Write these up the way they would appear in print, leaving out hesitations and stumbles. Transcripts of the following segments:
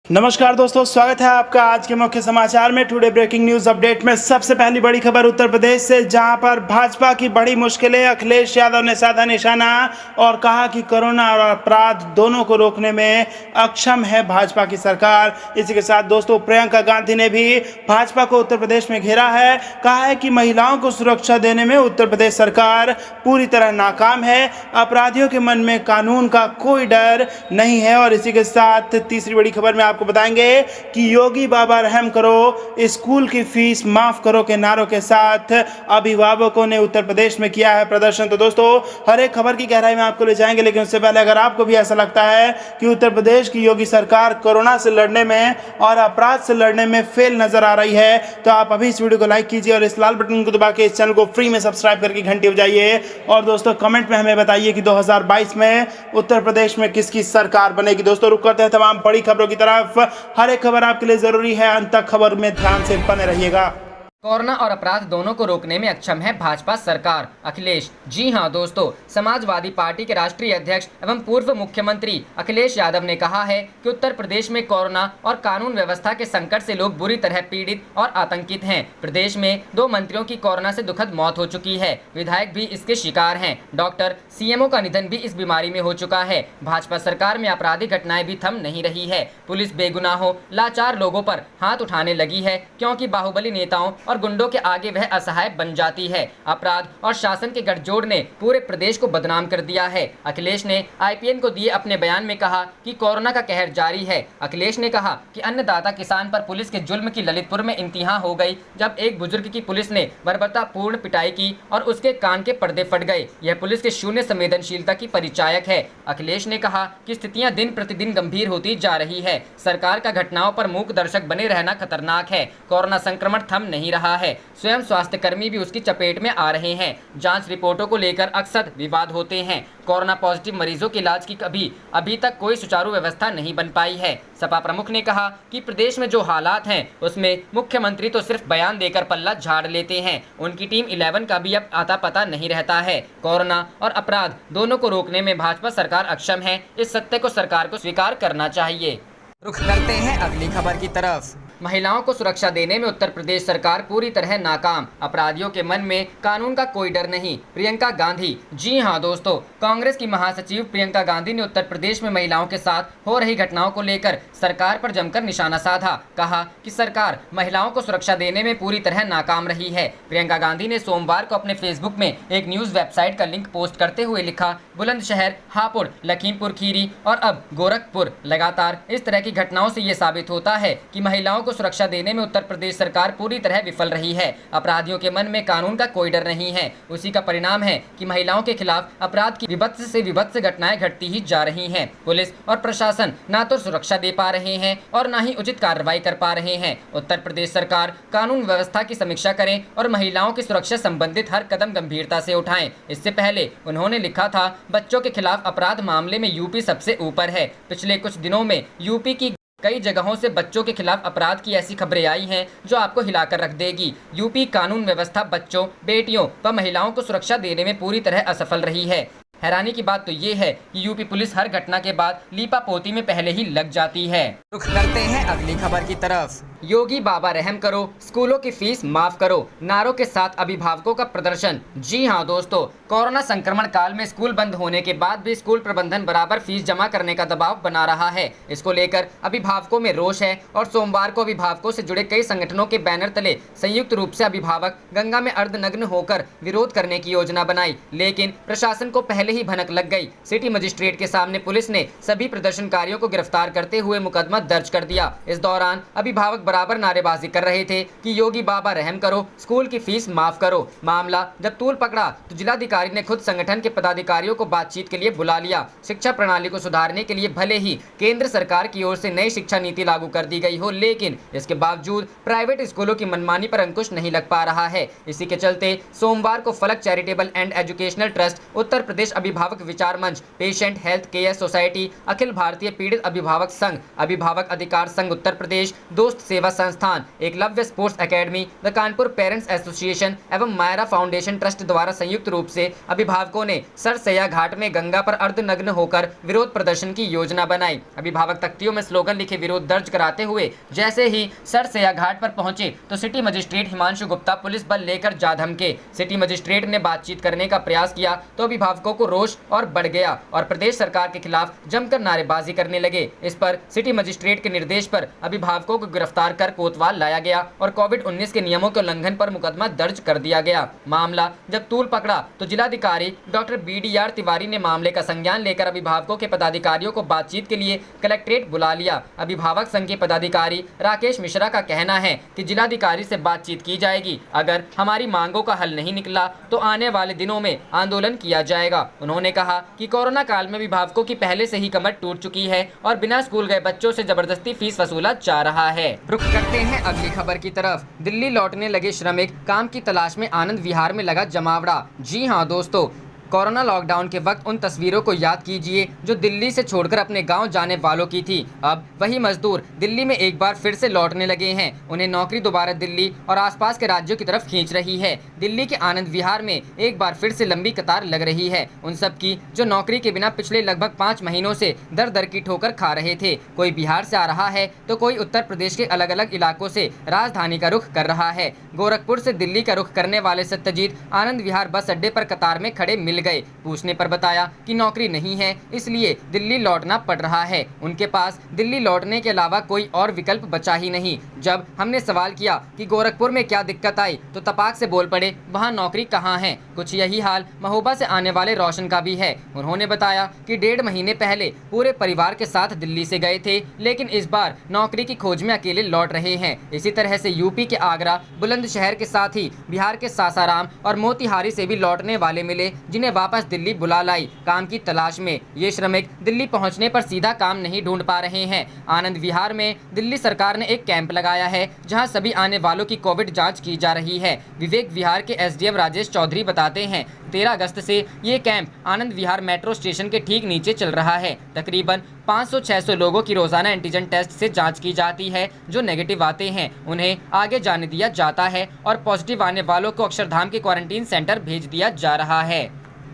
नमस्कार दोस्तों, स्वागत है आपका आज के मुख्य समाचार में। टुडे ब्रेकिंग न्यूज अपडेट में सबसे पहली बड़ी खबर उत्तर प्रदेश से, जहां पर भाजपा की बड़ी मुश्किलें। अखिलेश यादव ने साधा निशाना और कहा कि कोरोना और अपराध दोनों को रोकने में अक्षम है भाजपा की सरकार। इसी के साथ दोस्तों, प्रियंका गांधी ने भी भाजपा को उत्तर प्रदेश में घेरा है। कहा है कि महिलाओं को सुरक्षा देने में उत्तर प्रदेश सरकार पूरी तरह नाकाम है, अपराधियों के मन में कानून का कोई डर नहीं है। और इसी के साथ तीसरी बड़ी खबर में आपको बताएंगे कि योगी बाबा रहम करो, स्कूल की फीस माफ करो के नारों के साथ अभिभावकों ने उत्तर प्रदेश में किया है प्रदर्शन। तो दोस्तों, हर एक खबर की गहराई में आपको ले जाएंगे, लेकिन उससे पहले अगर आपको भी ऐसा लगता है कि उत्तर प्रदेश की योगी सरकार कोरोना से लड़ने में और अपराध से लड़ने में फेल नजर आ रही है, तो आप अभी इस वीडियो को लाइक कीजिए और इस लाल बटन को दबा के इस चैनल को फ्री में सब्सक्राइब करके घंटी बजाइए। और दोस्तों, कमेंट में हमें बताइए कि 2022 में उत्तर प्रदेश में किसकी सरकार बनेगी। दोस्तों, रुक करते हैं तमाम बड़ी खबरों की तरफ। हर एक खबर आपके लिए जरूरी है, अंत तक खबर में ध्यान से बने रहिएगा। कोरोना और अपराध दोनों को रोकने में अक्षम है भाजपा सरकार, अखिलेश। जी हां दोस्तों, समाजवादी पार्टी के राष्ट्रीय अध्यक्ष एवं पूर्व मुख्यमंत्री अखिलेश यादव ने कहा है कि उत्तर प्रदेश में कोरोना और कानून व्यवस्था के संकट से लोग बुरी तरह पीड़ित और आतंकित हैं। प्रदेश में 2 मंत्रियों की कोरोना से दुखद मौत हो चुकी है, विधायक भी इसके शिकार हैं। डॉक्टर सीएमओ का निधन भी इस बीमारी में हो चुका है। भाजपा सरकार में आपराधिक घटनाएं भी थम नहीं रही है। पुलिस बेगुनाहों लाचार लोगों पर हाथ उठाने लगी है, क्योंकि बाहुबली नेताओं और गुंडों के आगे वह असहाय बन जाती है। अपराध और शासन के गठजोड़ ने पूरे प्रदेश को बदनाम कर दिया है। अखिलेश ने आईपीएन को दिए अपने बयान में कहा कि कोरोना का कहर जारी है। अखिलेश ने कहा कि अन्नदाता किसान पर पुलिस के जुल्म की ललितपुर में इंतहा हो गई, जब एक बुजुर्ग की पुलिस ने बर्बरतापूर्ण पिटाई की और उसके कान के पर्दे फट गए। यह पुलिस के शून्य संवेदनशीलता की परिचायक है। अखिलेश ने कहा कि स्थितियां दिन प्रतिदिन गंभीर होती जा रही है। सरकार का घटनाओं पर मूक दर्शक बने रहना खतरनाक है। कोरोना संक्रमण थम नहीं रहा है, स्वयं स्वास्थ्य कर्मी भी उसकी चपेट में आ रहे हैं। जांच रिपोर्टों को लेकर अक्सर विवाद होते हैं। कोरोना पॉजिटिव मरीजों के इलाज की अभी तक कोई सुचारू व्यवस्था नहीं बन पाई है। सपा प्रमुख ने कहा कि प्रदेश में जो हालात हैं उसमें मुख्यमंत्री तो सिर्फ बयान देकर पल्ला झाड़ लेते हैं, उनकी टीम 11 का भी अब आता पता नहीं रहता है। कोरोना और अपराध दोनों को रोकने में भाजपा सरकार अक्षम है, इस सत्य को सरकार को स्वीकार करना चाहिए। रुख करते हैं अगली खबर की तरफ। महिलाओं को सुरक्षा देने में उत्तर प्रदेश सरकार पूरी तरह नाकाम, अपराधियों के मन में कानून का कोई डर नहीं, प्रियंका गांधी। जी हां दोस्तों, कांग्रेस की महासचिव प्रियंका गांधी ने उत्तर प्रदेश में महिलाओं के साथ हो रही घटनाओं को लेकर सरकार पर जमकर निशाना साधा। कहा कि सरकार महिलाओं को सुरक्षा देने में पूरी तरह नाकाम रही है। प्रियंका गांधी ने सोमवार को अपने फेसबुक में एक न्यूज वेबसाइट का लिंक पोस्ट करते हुए लिखा, बुलंदशहर, हापुड़, लखीमपुर खीरी और अब गोरखपुर, लगातार इस तरह की घटनाओं से ये साबित होता है कि महिलाओं को सुरक्षा देने में उत्तर प्रदेश सरकार पूरी तरह विफल रही है। अपराधियों के मन में कानून का कोई डर नहीं है। उसी का परिणाम है कि महिलाओं के खिलाफ अपराध की विभत्स से विभत्स घटनाएं घटती ही जा रही हैं। पुलिस और प्रशासन न तो सुरक्षा दे पा रहे हैं और न ही उचित कार्रवाई कर पा रहे हैं। उत्तर प्रदेश सरकार कानून व्यवस्था की समीक्षा करें और महिलाओं की सुरक्षा संबंधित हर कदम गंभीरता से उठाएं। इससे पहले उन्होंने लिखा था, बच्चों के खिलाफ अपराध मामले में यूपी सबसे ऊपर है। पिछले कुछ दिनों में यूपी की कई जगहों से बच्चों के खिलाफ अपराध की ऐसी खबरें आई हैं जो आपको हिलाकर रख देगी। यूपी कानून व्यवस्था बच्चों, बेटियों व महिलाओं को सुरक्षा देने में पूरी तरह असफल रही है। हैरानी की बात तो ये है कि यूपी पुलिस हर घटना के बाद लीपापोती में पहले ही लग जाती है। रुख करते हैं अगली खबर की तरफ। योगी बाबा रहम करो, स्कूलों की फीस माफ करो, नारों के साथ अभिभावकों का प्रदर्शन। जी हां दोस्तों, कोरोना संक्रमण काल में स्कूल बंद होने के बाद भी स्कूल प्रबंधन बराबर फीस जमा करने का दबाव बना रहा है। इसको लेकर अभिभावकों में रोष है और सोमवार को अभिभावकों से जुड़े कई संगठनों के बैनर तले संयुक्त रूप से अभिभावक गंगा में अर्धनग्न होकर विरोध करने की योजना बनाई, लेकिन प्रशासन को पहले ही भनक लग गई। सिटी मजिस्ट्रेट के सामने पुलिस ने सभी प्रदर्शनकारियों को गिरफ्तार करते हुए मुकदमा दर्ज कर दिया। इस दौरान अभिभावक बराबर नारेबाजी कर रहे थे कि योगी बाबा रहम करो, स्कूल की फीस माफ करो। मामला जब तूल पकड़ा तो जिलाधिकारी ने खुद संगठन के पदाधिकारियों को बातचीत के लिए बुला लिया। शिक्षा प्रणाली को सुधारने के लिए भले ही केंद्र सरकार की ओर से नई शिक्षा नीति लागू कर दी गई हो, लेकिन इसके बावजूद प्राइवेट स्कूलों की मनमानी पर अंकुश नहीं लग पा रहा है। इसी के चलते सोमवार को फलक charitable and educational trust Uttar Pradesh अभिभावक विचार मंच, patient health care society, Akhil Bharatiya पीड़ित अभिभावक संघ, अभिभावक अधिकार संघ उत्तर प्रदेश, दोस्त सेवा संस्थान, Eklavya sports academy, the Kanpur parents association एवं मायरा फाउंडेशन ट्रस्ट द्वारा संयुक्त रूप से अभिभावकों ने सरसैया घाट में गंगा पर अर्धनग्न होकर विरोध प्रदर्शन की योजना बनाई। अभिभावक तख्तियों में स्लोगन लिखे विरोध दर्ज कराते हुए जैसे ही सरसैया घाट पर पहुंचे तो city magistrate Himanshu Gupta police बल लेकर जा धमके। सिटी मजिस्ट्रेट ने बातचीत करने का प्रयास किया तो अभिभावकों को रोष और बढ़ गया और प्रदेश सरकार के खिलाफ जमकर नारेबाजी करने लगे। इस पर सिटी मजिस्ट्रेट के निर्देश पर अभिभावकों को गिरफ्तार कर कोतवाल लाया गया और कोविड-19 के नियमों के उल्लंघन पर मुकदमा दर्ज कर दिया गया। मामला जब तूल पकड़ा तो जिलाधिकारी डॉक्टर BDR तिवारी ने मामले का संज्ञान लेकर अभिभावकों के पदाधिकारियों को बातचीत के लिए कलेक्ट्रेट बुला लिया। अभिभावक संघ के पदाधिकारी राकेश मिश्रा का कहना है कि जिलाधिकारी से बातचीत की जाएगी, अगर हमारी मांगों का हल नहीं निकला तो आने वाले दिनों में आंदोलन किया जाएगा। उन्होंने कहा कि कोरोना काल में अभिभावकों की पहले से ही कमर टूट चुकी है और बिना स्कूल गए बच्चों से जबरदस्ती फीस वसूला जा रहा है। रुख करते हैं अगली खबर की तरफ। दिल्ली लौटने लगे श्रमिक, काम की तलाश में आनंद विहार में लगा जमावड़ा। जी हाँ दोस्तों, कोरोना लॉकडाउन के वक्त उन तस्वीरों को याद कीजिए जो दिल्ली से छोड़कर अपने गांव जाने वालों की थी। अब वही मजदूर दिल्ली में एक बार फिर से लौटने लगे हैं। उन्हें नौकरी दोबारा दिल्ली और आसपास के राज्यों की तरफ खींच रही है। दिल्ली के आनंद विहार में एक बार फिर से लंबी कतार लग रही है उन सब की जो नौकरी के बिना पिछले लगभग 5 महीनों से दर दर की ठोकर खा रहे थे। कोई बिहार से आ रहा है तो कोई उत्तर प्रदेश के अलग अलग इलाकों से राजधानी का रुख कर रहा है। गोरखपुर से दिल्ली का रुख करने वाले सत्यजीत आनंद विहार बस अड्डे पर कतार में खड़े मिल गए। पूछने पर बताया कि नौकरी नहीं है इसलिए दिल्ली लौटना पड़ रहा है। उनके पास दिल्ली लौटने के अलावा कोई और विकल्प बचा ही नहीं। जब हमने सवाल किया कि गोरखपुर में क्या दिक्कत आई तो तपाक से बोल पड़े, वहाँ नौकरी कहाँ है। कुछ यही हाल महोबा से आने वाले रोशन का भी है। उन्होंने बताया कि 1.5 महीने पहले पूरे परिवार के साथ दिल्ली से गए थे, लेकिन इस बार नौकरी की खोज में अकेले लौट रहे हैं। इसी तरह से यूपी के आगरा, बुलंदशहर के साथ ही बिहार के सासाराम और मोतिहारी से भी लौटने वाले मिले, जिन्हें वापस दिल्ली बुला लाई काम की तलाश में। ये श्रमिक दिल्ली पहुंचने पर सीधा काम नहीं ढूंढ पा रहे हैं। आनंद विहार में दिल्ली सरकार ने एक कैंप लगाया है जहां सभी आने वालों की कोविड जांच की जा रही है। विवेक विहार के SDM राजेश चौधरी बताते हैं 13 अगस्त से ये camp Anand Vihar metro station के ठीक नीचे चल रहा है। तकरीबन 500-600 लोगों की रोजाना एंटीजन टेस्ट से जांच की जाती है। जो नेगेटिव आते हैं उन्हें आगे जाने दिया जाता है और पॉजिटिव आने वालों को अक्षरधाम के क्वारंटीन सेंटर भेज दिया जा रहा है।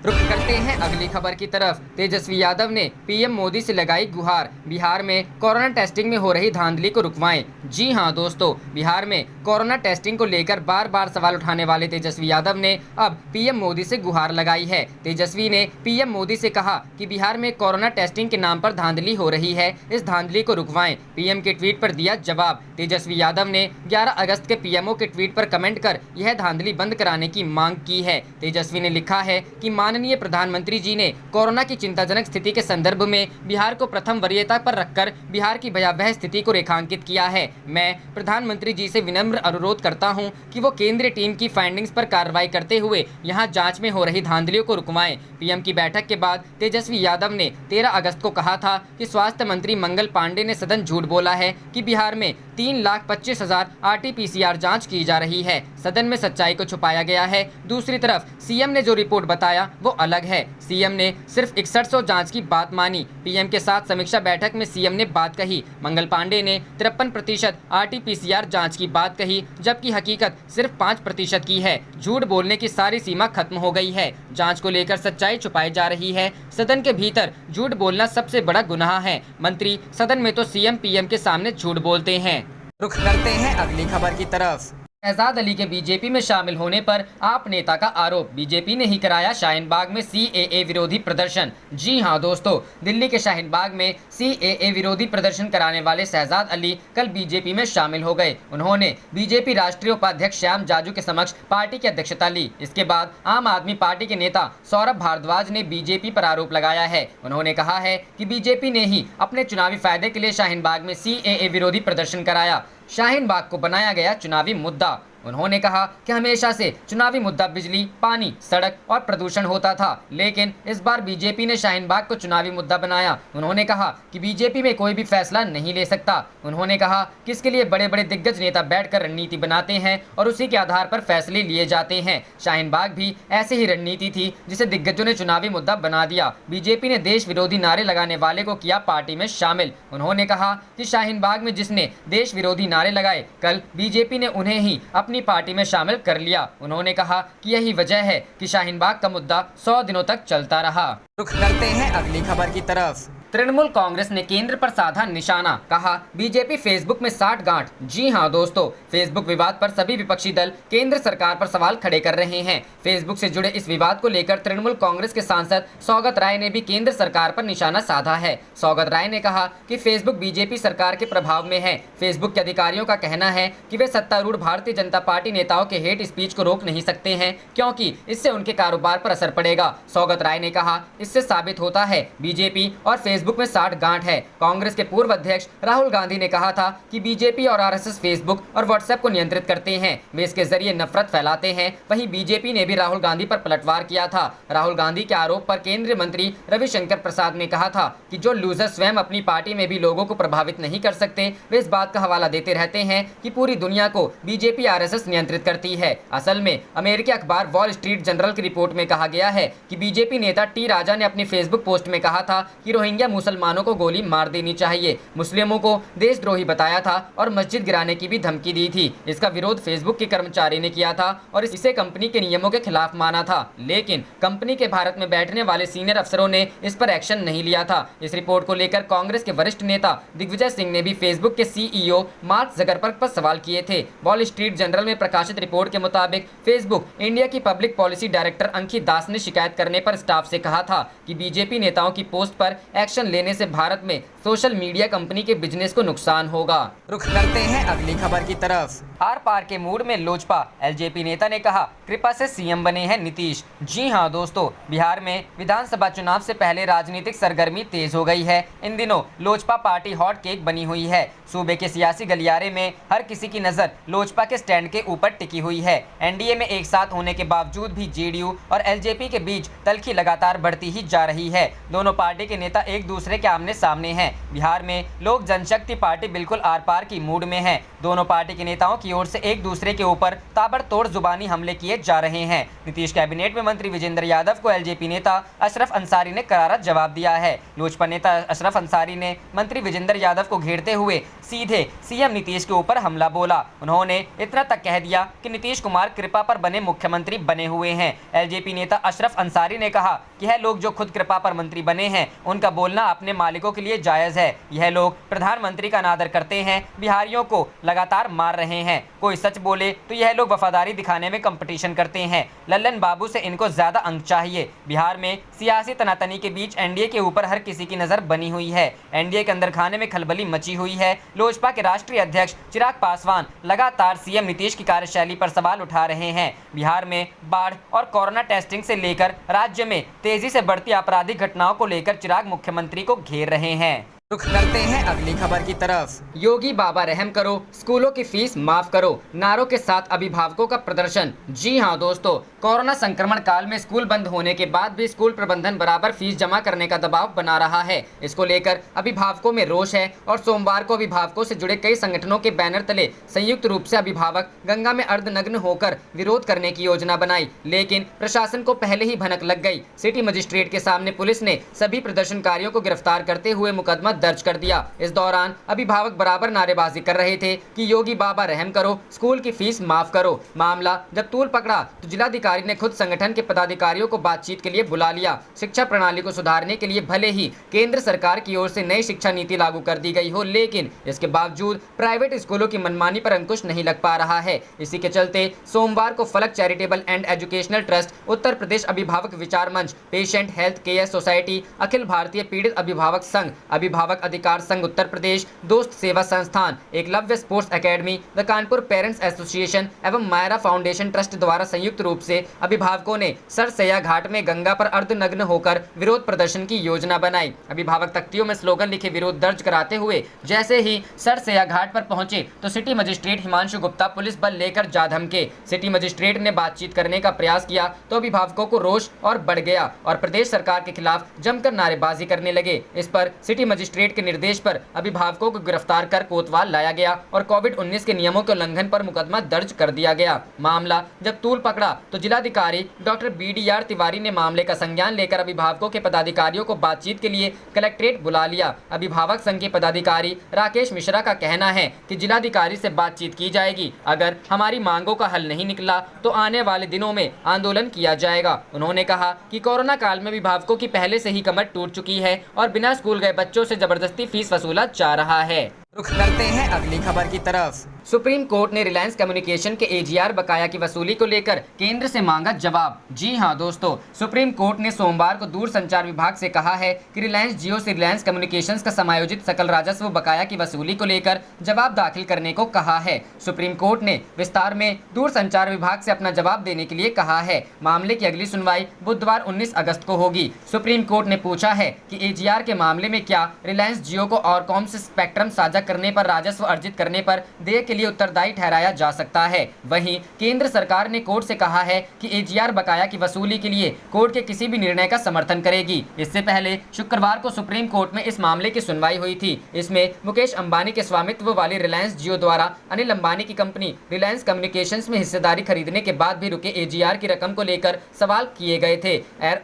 रुख करते हैं अगली खबर की तरफ। तेजस्वी यादव ने PM मोदी से लगाई गुहार, बिहार में कोरोना टेस्टिंग में हो रही धांधली को रुकवाएं। जी हां दोस्तों, बिहार में कोरोना टेस्टिंग को लेकर बार बार सवाल उठाने वाले तेजस्वी यादव ने अब PM मोदी से गुहार लगाई है। तेजस्वी ने PM मोदी से कहा कि बिहार में कोरोना टेस्टिंग के नाम पर धांधली हो रही है, इस धांधली को रुकवाएं। PM के ट्वीट पर दिया जवाब। तेजस्वी यादव ने 11 अगस्त के PMO के ट्वीट पर कमेंट कर यह धांधली बंद कराने की मांग की है। तेजस्वी ने लिखा है कि माननीय प्रधानमंत्री जी ने कोरोना की चिंताजनक स्थिति के संदर्भ में बिहार को प्रथम वरीयता पर रखकर बिहार की भयावह स्थिति को रेखांकित किया है। मैं प्रधानमंत्री जी से विनम्र अनुरोध करता हूं कि वो केंद्रीय टीम की फाइंडिंग्स पर कार्रवाई करते हुए यहां जांच में हो रही धांधलियों को रुकवाएं। PM की बैठक के बाद तेजस्वी यादव ने 13 अगस्त को कहा था कि स्वास्थ्य मंत्री मंगल पांडे ने सदन झूठ बोला है कि बिहार में 3,25,000 RT-PCR जाँच की जा रही है। सदन में सच्चाई को छुपाया गया है। दूसरी तरफ CM ने जो रिपोर्ट बताया वो अलग है। CM ने सिर्फ 6100 जांच की बात मानी। PM के साथ समीक्षा बैठक में CM ने बात कही। मंगल पांडे ने 53% RT-PCR जांच की बात कही, जबकि हकीकत सिर्फ 5% की है। झूठ बोलने की सारी सीमा खत्म हो गई है। जांच को लेकर सच्चाई छुपाई जा रही है। सदन के भीतर झूठ बोलना सबसे बड़ा गुनाह है। मंत्री सदन में तो CM PM के सामने झूठ बोलते हैं। रुख करते हैं अगली खबर की तरफ। शहजाद अली के बीजेपी में शामिल होने पर आप नेता का आरोप। बीजेपी ने ही कराया शाहीन बाग में CAA विरोधी प्रदर्शन। जी हां दोस्तों, दिल्ली के शाहीन बाग में CAA विरोधी प्रदर्शन कराने वाले शहजाद अली कल बीजेपी में शामिल हो गए। उन्होंने बीजेपी राष्ट्रीय उपाध्यक्ष श्याम जाजू के समक्ष पार्टी की अध्यक्षता ली। इसके बाद आम आदमी पार्टी के नेता सौरभ भारद्वाज ने बीजेपी पर आरोप लगाया है। उन्होंने कहा है कि बीजेपी ने ही अपने चुनावी फायदे के लिए शाहीन बाग में CAA विरोधी प्रदर्शन कराया। शाहीन बाग को बनाया गया चुनावी मुद्दा। उन्होंने कहा कि हमेशा से चुनावी मुद्दा बिजली, पानी, सड़क और प्रदूषण होता था, लेकिन इस बार बीजेपी ने शाहीन बाग को चुनावी मुद्दा बनाया। उन्होंने कहा कि बीजेपी में कोई भी फैसला नहीं ले सकता। उन्होंने कहा कि इसके लिए बड़े बड़े दिग्गज नेता बैठकर रणनीति बनाते हैं और उसी के आधार पर फैसले लिए जाते हैं। शाहीन बाग भी ऐसी ही रणनीति थी जिसे दिग्गजों ने चुनावी मुद्दा बना दिया। बीजेपी ने देश विरोधी नारे लगाने वाले को किया पार्टी में शामिल। उन्होंने कहा कि शाहीन बाग में जिसने देश विरोधी नारे लगाए, कल बीजेपी ने उन्हें ही अपनी पार्टी में शामिल कर लिया। उन्होंने कहा कि यही वजह है कि शाहीन बाग का मुद्दा 100 दिनों तक चलता रहा। रुख करते हैं अगली खबर की तरफ। तृणमूल कांग्रेस ने केंद्र पर साधा निशाना, कहा बीजेपी फेसबुक में साठ गांठ। जी हां दोस्तों, फेसबुक विवाद पर सभी विपक्षी दल केंद्र सरकार पर सवाल खड़े कर रहे हैं। फेसबुक से जुड़े इस विवाद को लेकर तृणमूल कांग्रेस के सांसद सौगत राय ने भी केंद्र सरकार पर निशाना साधा है। सौगत राय ने कहा कि फेसबुक बीजेपी सरकार के प्रभाव में है। फेसबुक के अधिकारियों का कहना है कि वे सत्तारूढ़ भारतीय जनता पार्टी नेताओं के हेट स्पीच को रोक नहीं सकते हैं, क्योंकि इससे उनके कारोबार पर असर पड़ेगा। सौगत राय ने कहा इससे साबित होता है बीजेपी और फेसबुक में 60 गांठ है। कांग्रेस के पूर्व अध्यक्ष राहुल गांधी ने कहा था कि बीजेपी और आरएसएस फेसबुक और व्हाट्सएप को नियंत्रित करते हैं, वे इसके जरिए नफरत फैलाते हैं। वहीं बीजेपी ने भी राहुल गांधी पर पलटवार किया था। राहुल गांधी के आरोप पर केंद्रीय मंत्री रविशंकर प्रसाद ने कहा था कि जो लूजर स्वयं अपनी पार्टी में भी लोगों को प्रभावित नहीं कर सकते, वे इस बात का हवाला देते रहते हैं कि पूरी दुनिया को बीजेपी आरएसएस नियंत्रित करती है। असल में अमेरिकी अखबार वॉल स्ट्रीट जर्नल की रिपोर्ट में कहा गया है कि बीजेपी नेता टी राजा ने अपनी फेसबुक पोस्ट में कहा था कि रोहिंग्या मुसलमानों को गोली मार देनी चाहिए, मुस्लिमों को देशद्रोही बताया था और मस्जिद गिराने की भी धमकी दी थी। इसका विरोध फेसबुक के कर्मचारी ने किया था और इसे कंपनी के नियमों के खिलाफ माना था, लेकिन कंपनी के भारत में बैठने वाले सीनियर अफसरों ने इस पर एक्शन नहीं लिया था। इस रिपोर्ट को लेकर कांग्रेस के वरिष्ठ नेता दिग्विजय सिंह ने भी फेसबुक के सीईओ मार्क जकरबर्ग पर सवाल किए थे। वॉल स्ट्रीट जर्नल में प्रकाशित रिपोर्ट के मुताबिक फेसबुक इंडिया की पब्लिक पॉलिसी डायरेक्टर अंकित दास ने शिकायत करने पर स्टाफ से कहा था कि बीजेपी नेताओं की पोस्ट पर एक्शन लेने से भारत में सोशल मीडिया कंपनी के बिजनेस को नुकसान होगा। रुख करते हैं अगली खबर की तरफ। आर पार के मूड में लोजपा, एलजेपी नेता ने कहा कृपा से सीएम बने हैं नीतीश। जी हां दोस्तों, बिहार में विधानसभा चुनाव से पहले राजनीतिक सरगर्मी तेज हो गई है। इन दिनों लोजपा पार्टी हॉट केक बनी हुई है। सूबे के सियासी गलियारे में हर किसी की नजर लोजपा के स्टैंड के ऊपर टिकी हुई है। एनडीए में एक साथ होने के बावजूद भी जेडीयू और एलजेपी के बीच तल्खी लगातार बढ़ती ही जा रही है। दोनों पार्टी के नेता एक दूसरे के आमने सामने हैं। बिहार में लोक जनशक्ति पार्टी बिल्कुल आर पार की मूड में है। दोनों पार्टी के नेताओं की ओर से एक दूसरे के ऊपर ताबड़तोड़ जुबानी हमले किए जा रहे हैं। नीतीश कैबिनेट में मंत्री विजेंद्र यादव को एलजेपी नेता अशरफ अंसारी ने करारा जवाब दिया है। लोजपा नेता अशरफ अंसारी ने मंत्री विजेंद्र यादव को घेरते हुए सीधे सीएम नीतीश के ऊपर हमला बोला। उन्होंने इतना तक कह दिया कि नीतीश कुमार कृपा पर बने मुख्यमंत्री बने हुए हैं। एलजेपी नेता अशरफ अंसारी ने कहा कि यह लोग जो खुद कृपा पर मंत्री बने हैं, उनका बोलना अपने मालिकों के लिए जायज है। यह लोग प्रधानमंत्री का अनादर करते हैं, बिहारियों को लगातार मार रहे हैं। कोई सच बोले तो यह लोग वफादारी दिखाने में कंपटीशन करते हैं। लल्लन बाबू से इनको ज्यादा अंक चाहिए। बिहार में सियासी तनातनी के बीच एनडीए के ऊपर हर किसी की नजर बनी हुई है। एनडीए के अंदर खाने में खलबली मची हुई है। लोजपा के राष्ट्रीय अध्यक्ष चिराग पासवान लगातार सीएम नीतीश की कार्यशैली पर सवाल उठा रहे हैं। बिहार में बाढ़ और कोरोना टेस्टिंग से लेकर राज्य में तेजी से बढ़ती आपराधिक घटनाओं को लेकर चिराग मुख्यमंत्री को घेर रहे हैं। रुख करते हैं अगली खबर की तरफ। योगी बाबा रहम करो, स्कूलों की फीस माफ करो, नारों के साथ अभिभावकों का प्रदर्शन। जी हां दोस्तों, कोरोना संक्रमण काल में स्कूल बंद होने के बाद भी स्कूल प्रबंधन बराबर फीस जमा करने का दबाव बना रहा है। इसको लेकर अभिभावकों में रोष है और सोमवार को अभिभावकों से जुड़े कई संगठनों के बैनर तले संयुक्त रूप से अभिभावक गंगा में अर्धनग्न होकर विरोध करने की योजना बनाई, लेकिन प्रशासन को पहले ही भनक लग गई। सिटी मजिस्ट्रेट के सामने पुलिस ने सभी प्रदर्शनकारियों को गिरफ्तार करते हुए मुकदमा दर्ज कर दिया। इस दौरान अभिभावक बराबर नारेबाजी कर रहे थे कि योगी बाबा रहम करो, स्कूल की फीस माफ करो। मामला जब तूल पकड़ा तो जिलाधिकारी ने खुद संगठन के पदाधिकारियों को बातचीत के लिए बुला लिया। शिक्षा प्रणाली को सुधारने के लिए भले ही केंद्र सरकार की ओर से नई शिक्षा नीति लागू कर दी गई हो, लेकिन इसके बावजूद प्राइवेट स्कूलों की मनमानी पर अंकुश नहीं लग पा रहा है। इसी के चलते सोमवार को फलक charitable and educational trust, Uttar Pradesh अभिभावक विचार मंच, patient health care society, Akhil Bharatiya पीड़ित अभिभावक संघ, अभिभावक अभिभावक अधिकार संघ उत्तर प्रदेश, दोस्त सेवा संस्थान, Eklavya sports academy, the Kanpur parents association एवं मायरा फाउंडेशन ट्रस्ट द्वारा संयुक्त रूप से अभिभावकों ने सरसैया घाट में गंगा पर अर्धनग्न होकर विरोध प्रदर्शन की योजना बनाई। अभिभावक तख्तियों में स्लोगन लिखे विरोध दर्ज कराते हुए जैसे ही सरसैया घाट पर पहुंचे तो city magistrate Himanshu Gupta police बल लेकर जा धमके। सिटी मजिस्ट्रेट ने बातचीत करने का प्रयास किया तो अभिभावकों को रोष और बढ़ गया और प्रदेश सरकार के खिलाफ जमकर नारेबाजी करने लगे। इस पर सिटी मजिस्ट्रेट के निर्देश पर अभिभावकों को गिरफ्तार कर कोतवाल लाया गया और कोविड-19 के नियमों के उल्लंघन पर मुकदमा दर्ज कर दिया गया। मामला जब तूल पकड़ा तो जिलाधिकारी डॉक्टर BDR तिवारी ने मामले का संज्ञान लेकर अभिभावकों के पदाधिकारियों को बातचीत के लिए कलेक्ट्रेट बुला लिया। अभिभावक संघ के पदाधिकारी राकेश मिश्रा का कहना है कि जिलाधिकारी से बातचीत की जाएगी, अगर हमारी मांगों का हल नहीं निकला तो आने वाले दिनों में आंदोलन किया जाएगा। उन्होंने कहा कि कोरोना काल में अभिभावकों की पहले से ही कमर टूट चुकी है और बिना स्कूल गए बच्चों से जबरदस्ती फीस वसूला जा रहा है। रुख करते हैं अगली खबर की तरफ। सुप्रीम कोर्ट ने रिलायंस कम्युनिकेशन के AGR बकाया की वसूली को लेकर केंद्र से मांगा जवाब। जी हां दोस्तों, सुप्रीम कोर्ट ने सोमवार को दूरसंचार विभाग से कहा है कि रिलायंस जियो से रिलायंस कम्युनिकेशंस का समायोजित सकल राजस्व बकाया की वसूली को लेकर जवाब दाखिल करने को कहा है। सुप्रीम कोर्ट ने विस्तार में दूरसंचार विभाग से अपना जवाब देने के लिए कहा है। मामले की अगली सुनवाई बुधवार 19 अगस्त को होगी। सुप्रीम कोर्ट ने पूछा है कि AGR के मामले में क्या रिलायंस जियो को ऑरकॉम से स्पेक्ट्रम साझा करने पर राजस्व अर्जित करने पर देय के लिए उत्तरदायी ठहराया जा सकता है। वहीं केंद्र सरकार ने कोर्ट से कहा है कि AGR बकाया की वसूली के लिए कोर्ट के किसी भी निर्णय का समर्थन करेगी। इससे पहले शुक्रवार को सुप्रीम कोर्ट में इस मामले की सुनवाई हुई थी। इसमें मुकेश अंबानी के स्वामित्व वाली रिलायंस जियो द्वारा अनिल अंबानी की कंपनी रिलायंस कम्युनिकेशंस में हिस्सेदारी खरीदने के बाद भी रुके AGR की रकम को लेकर सवाल किए गए थे।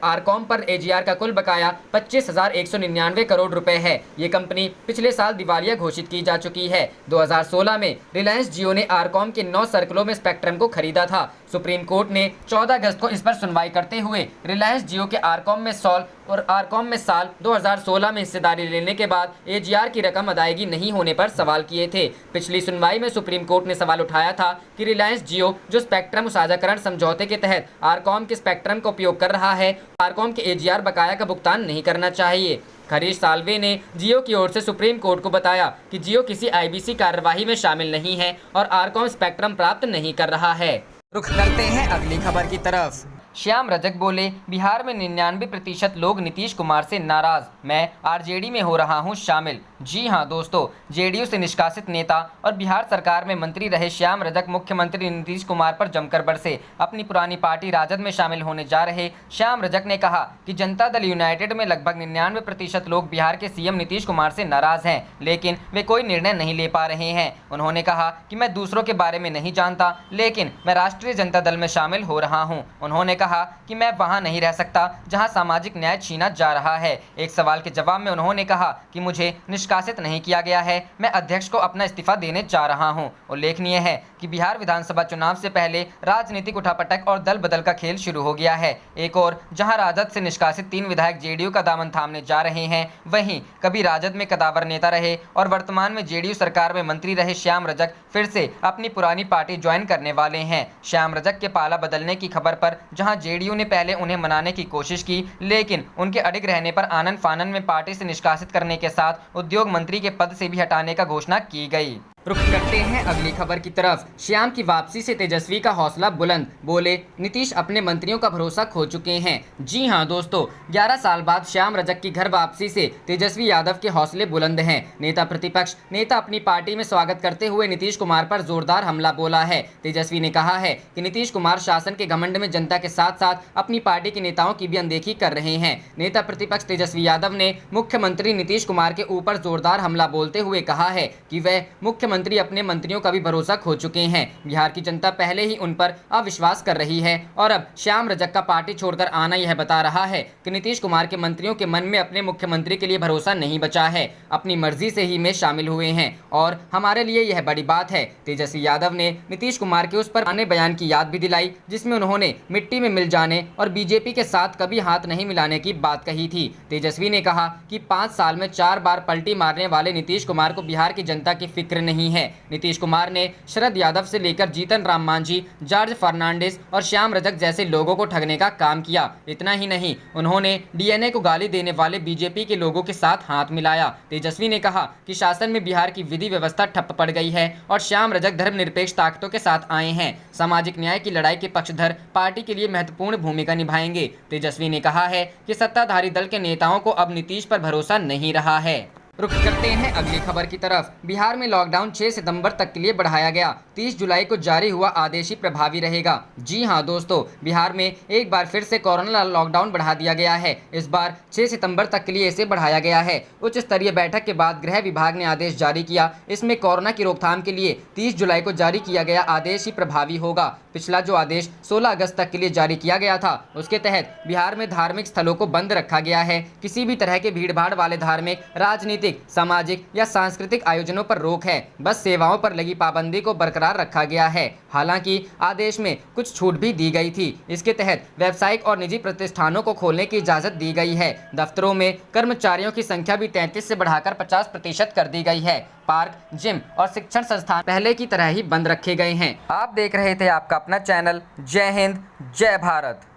आरकॉम पर AGR का कुल बकाया 25,199 करोड़ रुपए है। ये कंपनी पिछले साल दिवालिया घोषित की जा चुकी है। 2016 में रिलायंस जियो ने आरकॉम के 9 सर्कलों में स्पेक्ट्रम को खरीदा था। सुप्रीम कोर्ट ने 14 अगस्त को इस पर सुनवाई करते हुए रिलायंस जियो के आरकॉम में साल 2016 में हिस्सेदारी लेने के बाद AGR की रकम अदायगी नहीं होने पर सवाल किए थे। पिछली सुनवाई में सुप्रीम कोर्ट ने सवाल उठाया था कि रिलायंस जियो जो स्पेक्ट्रम साझाकरण समझौते के तहत आरकॉम के स्पेक्ट्रम का उपयोग कर रहा है, आरकॉम के AGR बकाया का भुगतान नहीं करना चाहिए। हरीश साल्वे ने जियो की ओर से सुप्रीम कोर्ट को बताया कि जियो किसी IBC कार्यवाही में शामिल नहीं है और आरकॉम स्पेक्ट्रम प्राप्त नहीं कर रहा है। रुख करते हैं अगली खबर की तरफ। श्याम रजक बोले, बिहार में 99% लोग नीतीश कुमार से नाराज, मैं RJD में हो रहा हूं शामिल। जी हां दोस्तों, JDU से निष्कासित नेता और बिहार सरकार में मंत्री रहे श्याम रजक मुख्यमंत्री नीतीश कुमार पर जमकर बरसे। अपनी पुरानी पार्टी राजद में शामिल होने जा रहे श्याम रजक ने कहा कि जनता दल यूनाइटेड में लगभग 99% लोग बिहार के CM नीतीश कुमार से नाराज हैं, लेकिन वे कोई निर्णय नहीं ले पा रहे हैं। उन्होंने कहा कि मैं दूसरों के बारे में नहीं जानता, लेकिन मैं राष्ट्रीय जनता दल में शामिल हो रहा हूँ। उन्होंने कहा कि मैं वहां नहीं रह सकता जहां सामाजिक न्याय छीना जा रहा है। एक सवाल के जवाब में उन्होंने कहा कि मुझे निष्कासित नहीं किया गया है, मैं अध्यक्ष को अपना इस्तीफा देने जा रहा हूं। उल्लेखनीय है कि बिहार विधानसभा चुनाव से पहले राजनीतिक उठापटक और दल बदल का खेल शुरू हो गया है। एक और जहां राजद से निष्कासित 3 विधायक JDU का दामन थामने जा रहे हैं, वहीं कभी राजद में कदावर नेता रहे और वर्तमान में JDU सरकार में मंत्री रहे श्याम रजक फिर से अपनी पुरानी पार्टी ज्वाइन करने वाले हैं। श्याम रजक के पाला बदलने की खबर पर जहां JDU ने पहले उन्हें मनाने की कोशिश की, लेकिन उनके अडिग रहने पर आनन फानन में पार्टी से निष्कासित करने के साथ उद्योग मंत्री के पद से भी हटाने का घोषणा की गई। रुख करते हैं अगली खबर की तरफ। श्याम की वापसी से तेजस्वी का हौसला बुलंद, बोले नीतीश अपने मंत्रियों का भरोसा खो चुके हैं। जी हां दोस्तों, 11 साल बाद श्याम रजक की घर वापसी से तेजस्वी यादव के हौसले बुलंद हैं। नेता प्रतिपक्ष नेता अपनी पार्टी में स्वागत करते हुए नीतीश कुमार पर जोरदार हमला बोला है। तेजस्वी ने कहा है कि नीतीश कुमार शासन के घमंड में जनता के साथ साथ अपनी पार्टी के नेताओं की भी अनदेखी कर रहे हैं। नेता प्रतिपक्ष तेजस्वी यादव ने मुख्यमंत्री नीतीश कुमार के ऊपर जोरदार हमला बोलते हुए कहा है कि वह मुख्यमंत्री अपने मंत्रियों का भी भरोसा खो चुके हैं। बिहार की जनता पहले ही उन पर अविश्वास कर रही है और अब श्याम रजक का पार्टी छोड़कर आना यह बता रहा है कि नीतीश कुमार के मंत्रियों के मन में अपने मुख्यमंत्री के लिए भरोसा नहीं बचा है। अपनी मर्जी से ही में शामिल हुए हैं और हमारे लिए यह बड़ी बात है। तेजस्वी यादव ने नीतीश कुमार के उस पर आने बयान की याद भी दिलाई जिसमें उन्होंने मिट्टी में मिल जाने और बीजेपी के साथ कभी हाथ नहीं मिलाने की बात कही थी। तेजस्वी ने कहा कि 5 साल में 4 बार पलटी मारने वाले नीतीश कुमार को बिहार की जनता की फिक्र नहीं नहीं है। नीतीश कुमार ने शरद यादव से लेकर जीतन राम मांझी, जॉर्ज फर्नांडिस और श्याम रजक जैसे लोगों को ठगने का काम किया। इतना ही नहीं, उन्होंने डीएनए को गाली देने वाले बीजेपी के लोगों के साथ हाथ मिलाया। तेजस्वी ने कहा कि शासन में बिहार की विधि व्यवस्था ठप पड़ गई है और श्याम रजक धर्मनिरपेक्ष ताकतों के साथ आए हैं। सामाजिक न्याय की लड़ाई के पक्षधर पार्टी के लिए महत्वपूर्ण भूमिका निभाएंगे। तेजस्वी ने कहा है कि सत्ताधारी दल के नेताओं को अब नीतीश पर भरोसा नहीं रहा है। रुख करते हैं अगली खबर की तरफ। बिहार में लॉकडाउन 6 सितंबर तक के लिए बढ़ाया गया। 30 जुलाई को जारी हुआ आदेश ही प्रभावी रहेगा। जी हां दोस्तों, बिहार में एक बार फिर से कोरोना लॉकडाउन बढ़ा दिया गया है। इस बार 6 सितंबर तक के लिए इसे बढ़ाया गया है। उच्च स्तरीय बैठक के बाद गृह विभाग ने आदेश जारी किया। इसमें कोरोना की रोकथाम के लिए 30 जुलाई को जारी किया गया आदेश ही प्रभावी होगा। पिछला जो आदेश 16 अगस्त तक के लिए जारी किया गया था, उसके तहत बिहार में धार्मिक स्थलों को बंद रखा गया है। किसी भी तरह के भीड़भाड़ वाले धार्मिक, राजनीतिक, सामाजिक या सांस्कृतिक आयोजनों पर रोक है। बस सेवाओं पर लगी पाबंदी को बरकरार रखा गया है। हालांकि आदेश में कुछ छूट भी दी गई थी। इसके तहत व्यावसायिक और निजी प्रतिष्ठानों को खोलने की इजाजत दी गई है। दफ्तरों में कर्मचारियों की संख्या भी 33 से बढ़ाकर 50% कर दी गई है। पार्क, जिम और शिक्षण संस्थान पहले की तरह ही बंद रखे गए हैं। आप देख रहे थे आपका अपना चैनल जय हिंद, जय भारत।